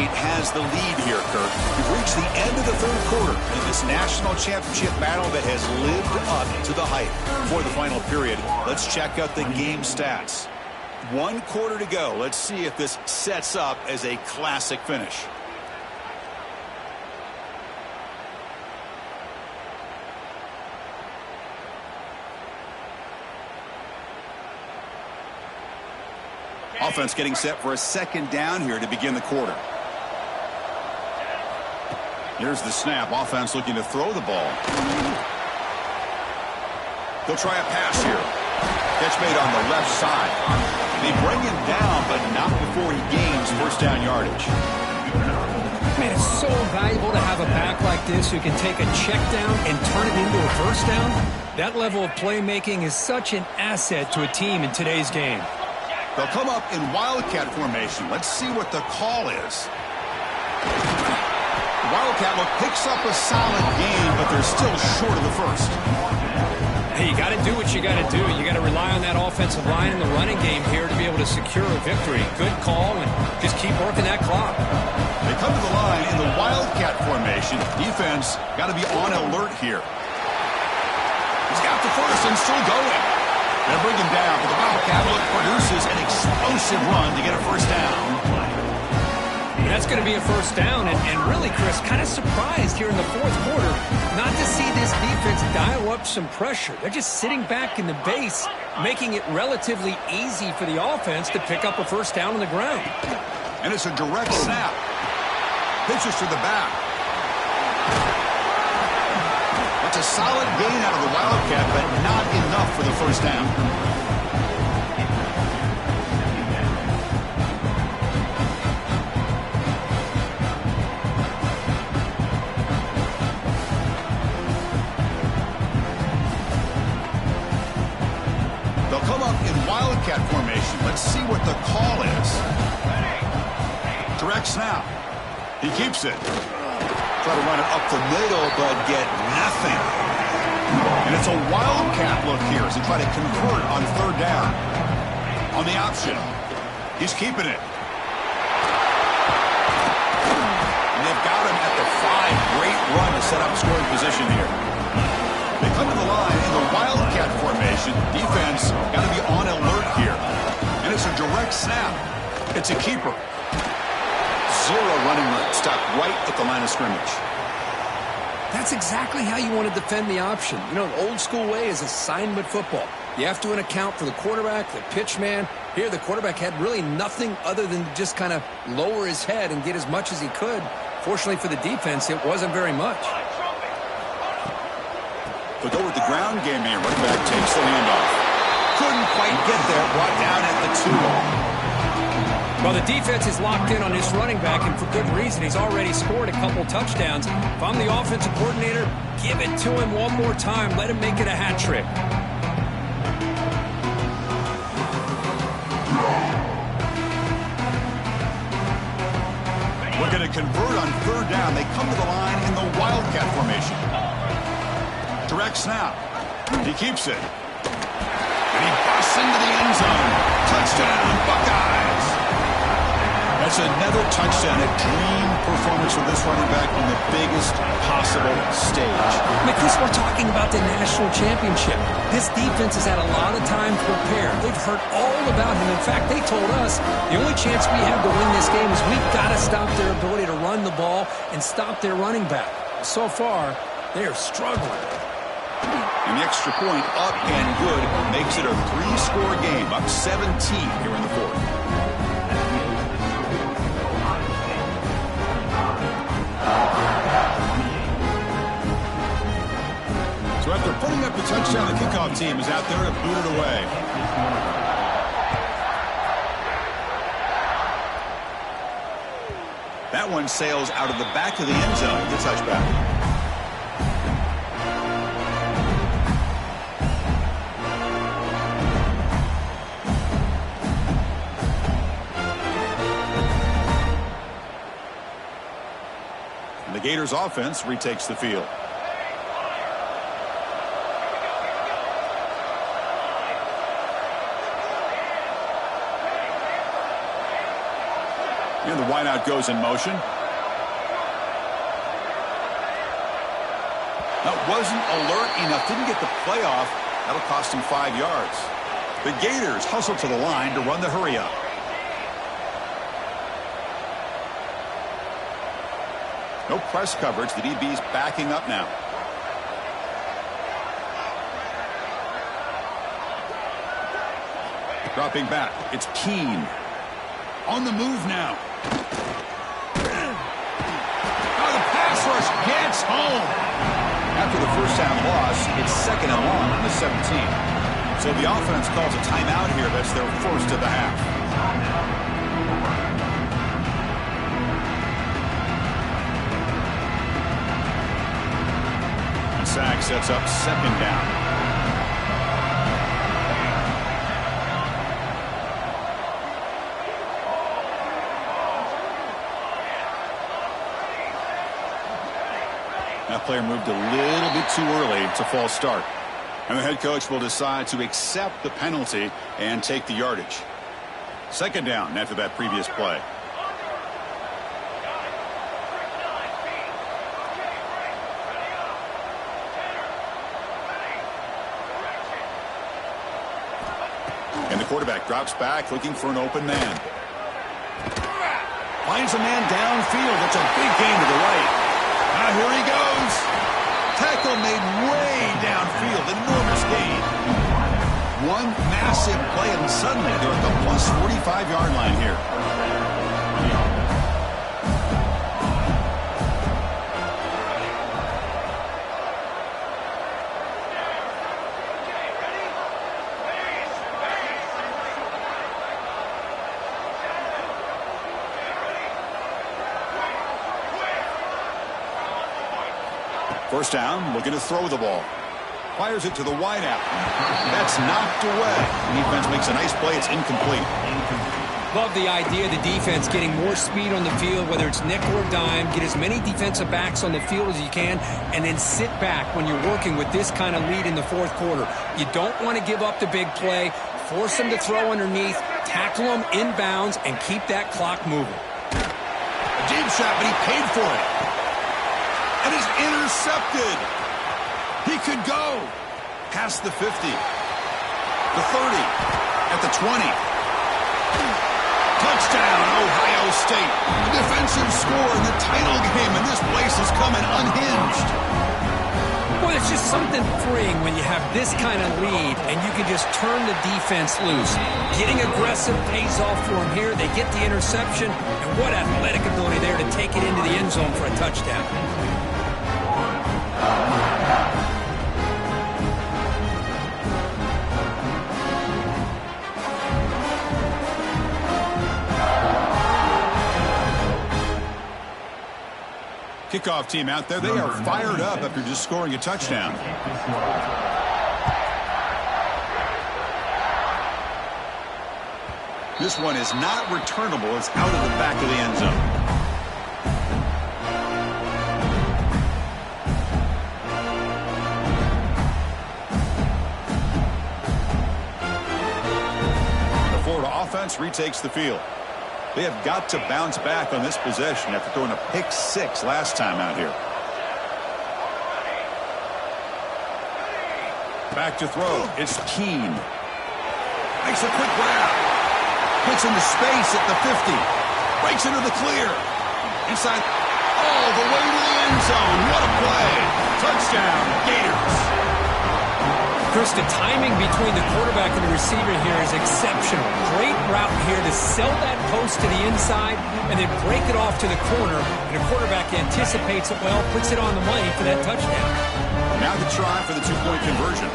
State has the lead here, Kirk. We've reached the end of the third quarter in this national championship battle that has lived up to the hype. For the final period, let's check out the game stats. 1 quarter to go. Let's see if this sets up as a classic finish. Offense getting set for a second down here to begin the quarter. Here's the snap. Offense looking to throw the ball. They'll try a pass here. Catch made on the left side. They bring him down, but not before he gains first down yardage. Man, it's so valuable to have a back like this who can take a check down and turn it into a first down. That level of playmaking is such an asset to a team in today's game. They'll come up in wildcat formation. Let's see what the call is. The wildcat look picks up a solid gain, but they're still short of the first. Hey, you got to do what you got to do. You got to rely on that offensive line in the running game here to be able to secure a victory. Good call, and just keep working that clock. They come to the line in the wildcat formation. Defense got to be on alert here. He's got the first and still going. They'll bring him down, but the wildcat look produces an explosive run to get a first down. That's going to be a first down, and really, Chris, kind of surprised here in the fourth quarter not to see this defense dial up some pressure. They're just sitting back in the base, making it relatively easy for the offense to pick up a first down on the ground. And it's a direct snap. Pitches to the back. That's a solid gain out of the wildcat, but not enough for the first down. They'll come up in wildcat formation. Let's see what the call is. Direct snap. He keeps it. Try to run it up the middle, but get nothing. And it's a wildcat look here as they try to convert on third down. On the option. He's keeping it. And they've got him at the 5. Great run to set up scoring position here. They come to the line in the wildcat formation. Defense got to be on alert here. And it's a direct snap. It's a keeper. 0 running room. Stopped right at the line of scrimmage. That's exactly how you want to defend the option. You know, the old school way is assignment football. You have to account for the quarterback, the pitch man. Here, the quarterback had really nothing other than to just kind of lower his head and get as much as he could. Fortunately for the defense, it wasn't very much. They'll go with the ground game here. Running back takes the handoff. Couldn't quite get there. Brought down at the 2. Well, the defense is locked in on this running back, and for good reason. He's already scored a couple touchdowns. If I'm the offensive coordinator, give it to him one more time. Let him make it a hat trick. We're going to convert on third down. They come to the line in the wildcat formation. Direct snap. He keeps it. And he busts into the end zone. Touchdown, Buckeyes. That's another touchdown. A dream performance for this running back on the biggest possible stage. Chris, we're talking about the national championship. This defense has had a lot of time to prepare. They've heard all about him. In fact, they told us the only chance we have to win this game is we've got to stop their ability to run the ball and stop their running back. So far, they are struggling. And the extra point up and good makes it a 3-score game, up 17 here in the fourth. So after putting up the touchdown, the kickoff team is out there to boot it away. That one sails out of the back of the end zone, the touchback. The Gators offense retakes the field. And the wideout goes in motion. That wasn't alert enough. Didn't get the play off. That'll cost him 5 yards. The Gators hustle to the line to run the hurry up. No press coverage. The DB's backing up now. Dropping back. It's Keene. On the move now. Oh, the pass rush gets home. After the first down loss, it's 2nd and long on the 17. So the offense calls a timeout here. That's their first of the half. And sack sets up 2nd down. That player moved a little bit too early. It's a false start. And the head coach will decide to accept the penalty and take the yardage. 2nd down after that previous play. And the quarterback drops back looking for an open man. Finds a man downfield. It's a big gain to the right. Now here he goes. Tackle made way downfield. Enormous gain. One massive play, and suddenly they're at the plus 45-yard line here. First down, looking to throw the ball. Fires it to the wideout. That's knocked away. The defense makes a nice play. It's incomplete. Love the idea of the defense getting more speed on the field, whether it's nickel or dime. Get as many defensive backs on the field as you can, and then sit back when you're working with this kind of lead in the 4th quarter. You don't want to give up the big play. Force them to throw underneath, tackle them inbounds, and keep that clock moving. A deep shot, but he paid for it. And is intercepted. He could go past the 50, the 30, at the 20. Touchdown, Ohio State. A defensive score in the title game, and this place is coming unhinged. Well, it's just something freeing when you have this kind of lead and you can just turn the defense loose. Getting aggressive pays off for them here. They get the interception, and what athletic ability there to take it into the end zone for a touchdown. Kickoff team out there. They are fired up after just scoring a touchdown. This one is not returnable. It's out of the back of the end zone. The Florida offense retakes the field. They have got to bounce back on this possession after throwing a pick-6 last time out here. Back to throw. It's Keene. Makes a quick grab. Gets into space at the 50. Breaks into the clear. Inside all the way to the end zone. What a play. Touchdown, Gators. Chris, the timing between the quarterback and the receiver here is exceptional. Great route here to sell that post to the inside and then break it off to the corner. And the quarterback anticipates it well, puts it on the money for that touchdown. Now the try for the 2-point conversion.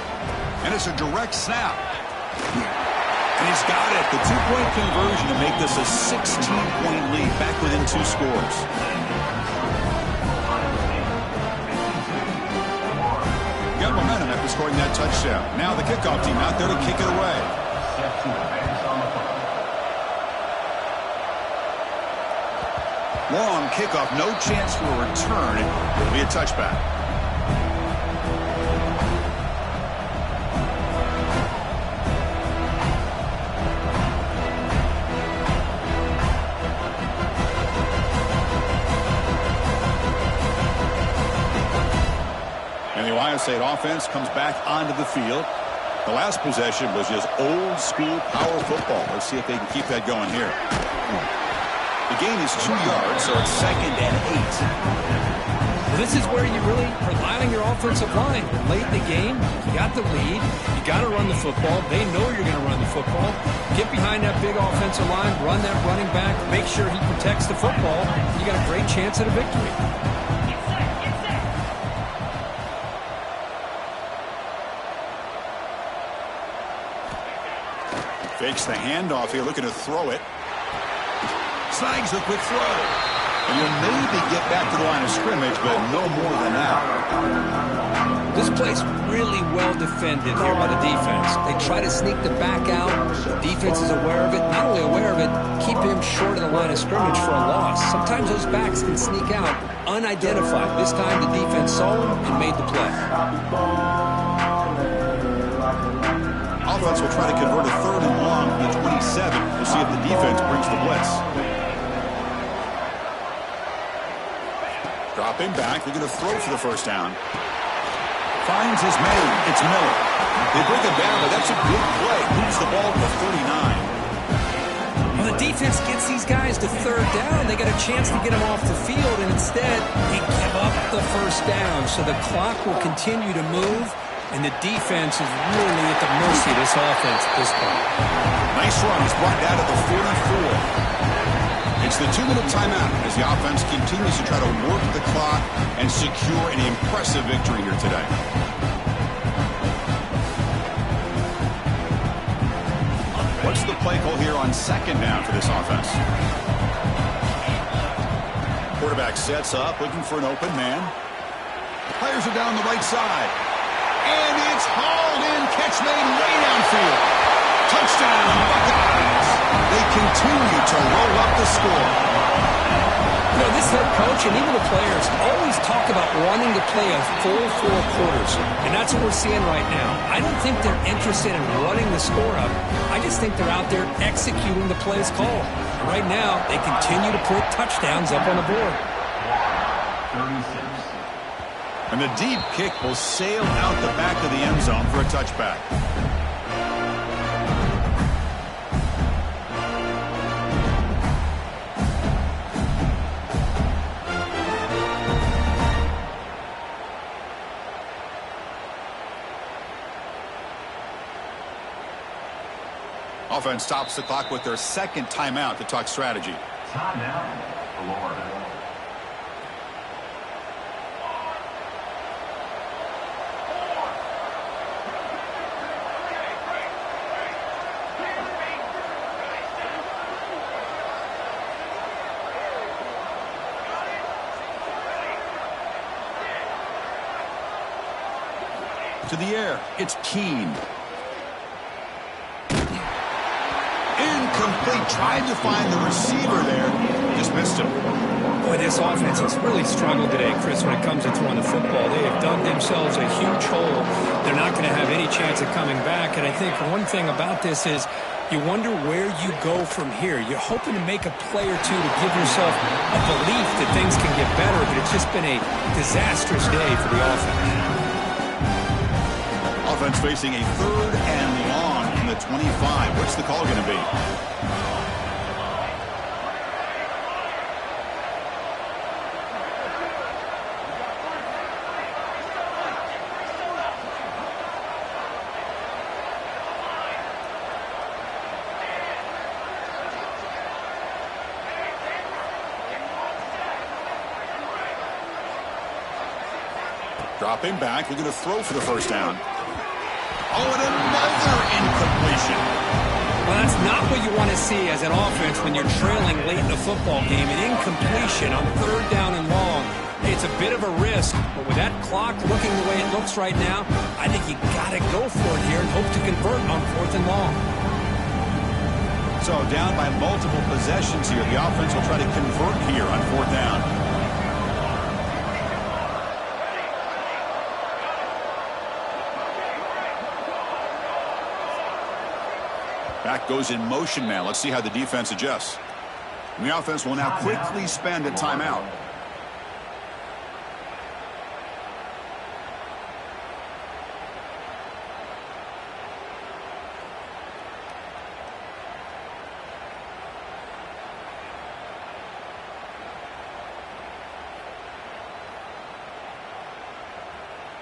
And it's a direct snap. And he's got it. The 2-point conversion to make this a 16-point lead, back within 2 scores. Got momentum after scoring that touchdown. Now the kickoff team out there to kick it away. Long kickoff, no chance for a return. It'll be a touchback. Ohio State offense comes back onto the field. The last possession was just old school power football. Let's see if they can keep that going here. The gain is 2 yards, so it's 2nd and 8. This is where you really rely on your offensive line. Late in the game, you got the lead. You got to run the football. They know you're going to run the football. Get behind that big offensive line, run that running back, make sure he protects the football. You got a great chance at a victory. Fakes the handoff here, looking to throw it. Snags the quick throw. And you'll maybe get back to the line of scrimmage, but no more than that. This play's really well defended here by the defense. They try to sneak the back out. The defense is aware of it. Not only aware of it, keep him short of the line of scrimmage for a loss. Sometimes those backs can sneak out unidentified. This time the defense saw him and made the play. Offense will try to convert a 3rd and long to the 27. We'll see if the defense brings the blitz. Dropping back, they're going to throw for the 1st down. Finds his man. It's Miller. They bring him down, but that's a big play. Moves the ball to the 39. Well, the defense gets these guys to 3rd down. They got a chance to get them off the field, and instead they give up the 1st down. So the clock will continue to move, and the defense is really at the mercy of this offense at this point. Nice run. He's brought down to the 44. It's the 2-minute timeout as the offense continues to try to work the clock and secure an impressive victory here today. What's the play call here on 2nd down for this offense? Quarterback sets up, looking for an open man. Players are down the right side. And it's hauled in, catch made way downfield. Touchdown, Buckeyes. They continue to roll up the score. You know, this head coach and even the players always talk about wanting to play a full 4 quarters. And that's what we're seeing right now. I don't think they're interested in running the score up. I just think they're out there executing the plays called. Right now, they continue to put touchdowns up on the board. 36. And the deep kick will sail out the back of the end zone for a touchback. Offense stops the clock with their 2nd timeout to talk strategy. Timeout, Florida. To the air, it's Keene. Incomplete, tried to find the receiver there, just missed him. Boy, this offense has really struggled today, Chris, when it comes to throwing the football. They have dug themselves a huge hole. They're not going to have any chance of coming back, and I think one thing about this is you wonder where you go from here. You're hoping to make a play or two to give yourself a belief that things can get better, but it's just been a disastrous day for the offense. Offense facing a 3rd and long from the 25. What's the call going to be? Dropping back, they're going to throw for the 1st down. Oh, and another incompletion. Well, that's not what you want to see as an offense when you're trailing late in the football game. An incompletion on 3rd down and long. It's a bit of a risk, but with that clock looking the way it looks right now, I think you got to go for it here and hope to convert on 4th and long. So down by multiple possessions here. The offense will try to convert here on 4th down. Back goes in motion now. Let's see how the defense adjusts. And the offense will now quickly spend a timeout.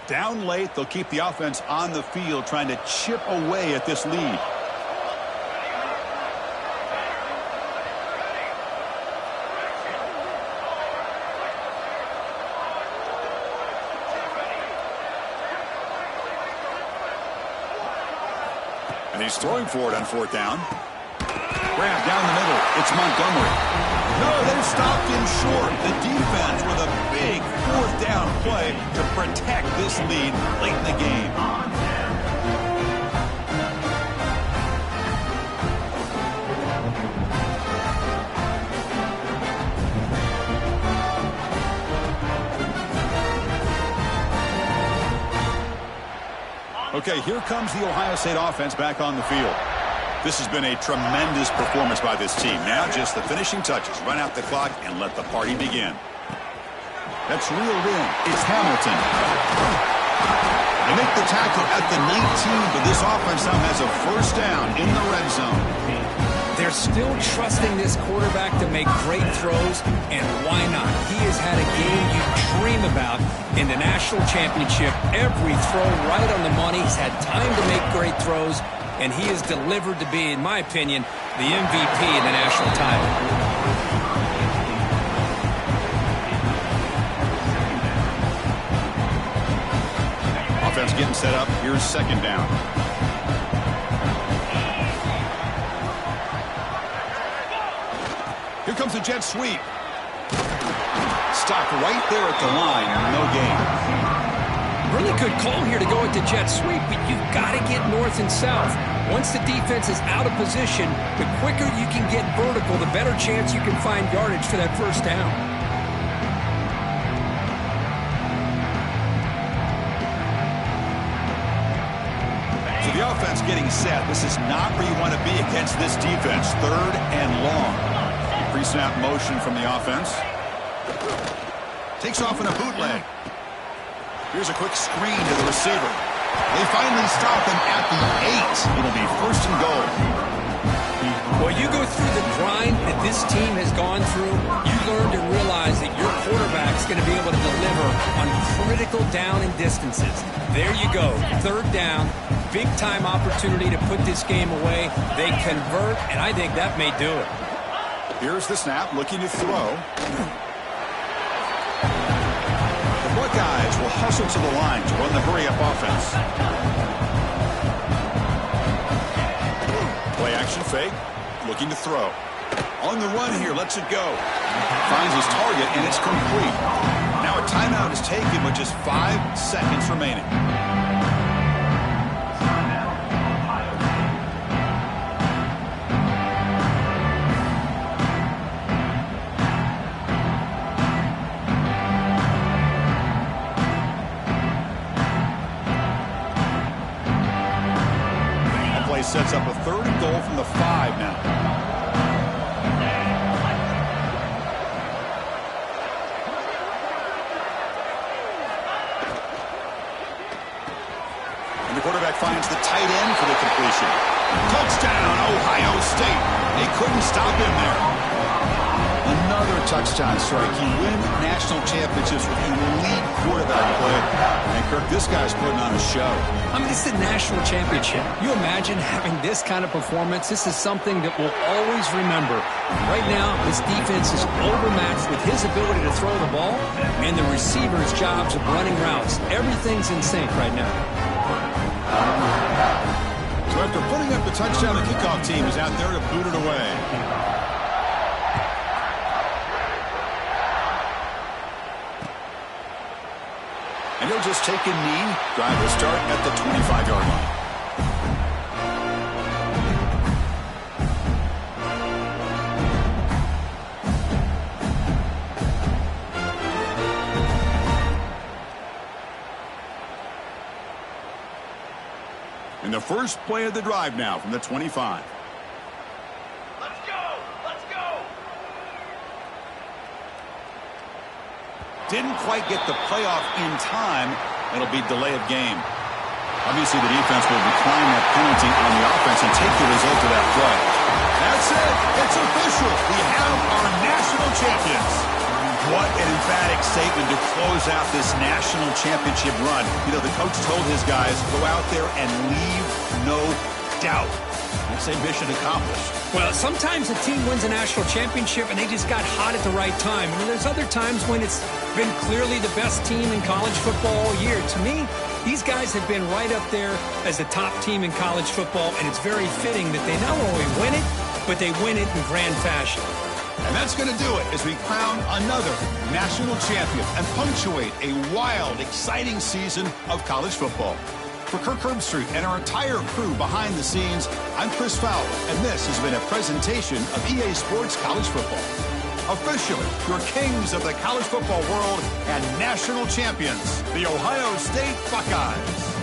Down late, they'll keep the offense on the field trying to chip away at this lead. And he's throwing for it on 4th down. Grab down the middle. It's Montgomery. No, they're stopped in short. The defense with a big 4th down play to protect this lead late in the game. Okay, here comes the Ohio State offense back on the field. This has been a tremendous performance by this team. Now just the finishing touches. Run out the clock and let the party begin. That's reeled in. It's Hamilton. They make the tackle at the 19, but this offense now has a 1st down in the red zone. They're still trusting this quarterback to make great throws, and why not? He has had a game you dream about in the national championship. Every throw right on the money. He's had time to make great throws, and he is delivered to be, in my opinion, the MVP in the national title. Offense getting set up. Here's 2nd down. Here comes the jet sweep. Stopped right there at the line. No gain. Really good call here to go with the jet sweep, but you've got to get north and south. Once the defense is out of position, the quicker you can get vertical, the better chance you can find yardage for that 1st down. So the offense getting set. This is not where you want to be against this defense. 3rd and long. Pre-snap motion from the offense. Takes off in a bootleg. Here's a quick screen to the receiver. They finally stop him at the 8. It'll be 1st and goal. Well, you go through the grind that this team has gone through, you learn to realize that your quarterback's going to be able to deliver on critical down and distances. There you go. 3rd down. Big-time opportunity to put this game away. They convert, and I think that may do it. Here's the snap, looking to throw. The Buckeyes will hustle to the line to run the hurry-up offense. Play action fake, looking to throw. On the run here, lets it go. Finds his target, and it's complete. Now a timeout is taken with just 5 seconds remaining. Sets up a 3rd and goal from the 5 now. And the quarterback finds the tight end for the completion. Touchdown, Ohio State. They couldn't stop him there. Another touchdown strike. You win national championships with elite quarterback play. And Kirk, this guy's putting on a show. I mean, this is a national championship. You imagine having this kind of performance? This is something that we'll always remember. Right now, this defense is overmatched with his ability to throw the ball and the receivers' jobs of running routes. Everything's in sync right now. So after putting up the touchdown, the kickoff team is out there to boot it away. And he'll just take a knee. Drive will start at the 25-yard line. And the first play of the drive now from the 25. Let's go! Let's go! Didn't quite get the playoff in time. It'll be delay of game. Obviously, the defense will decline that penalty on the offense and take the result of that play. That's it. It's official. We have our national champions. What an emphatic statement to close out this national championship run. You know, the coach told his guys, go out there and leave no doubt. I'd say mission accomplished. Well, sometimes a team wins a national championship and they just got hot at the right time. And there's other times when it's been clearly the best team in college football all year. To me, these guys have been right up there as the top team in college football, and it's very fitting that they not only win it, but they win it in grand fashion. And that's going to do it as we crown another national champion and punctuate a wild, exciting season of college football. For Kirk Herbstreit and our entire crew behind the scenes, I'm Chris Fowler, and this has been a presentation of EA Sports College Football. Officially, your kings of the college football world and national champions, the Ohio State Buckeyes.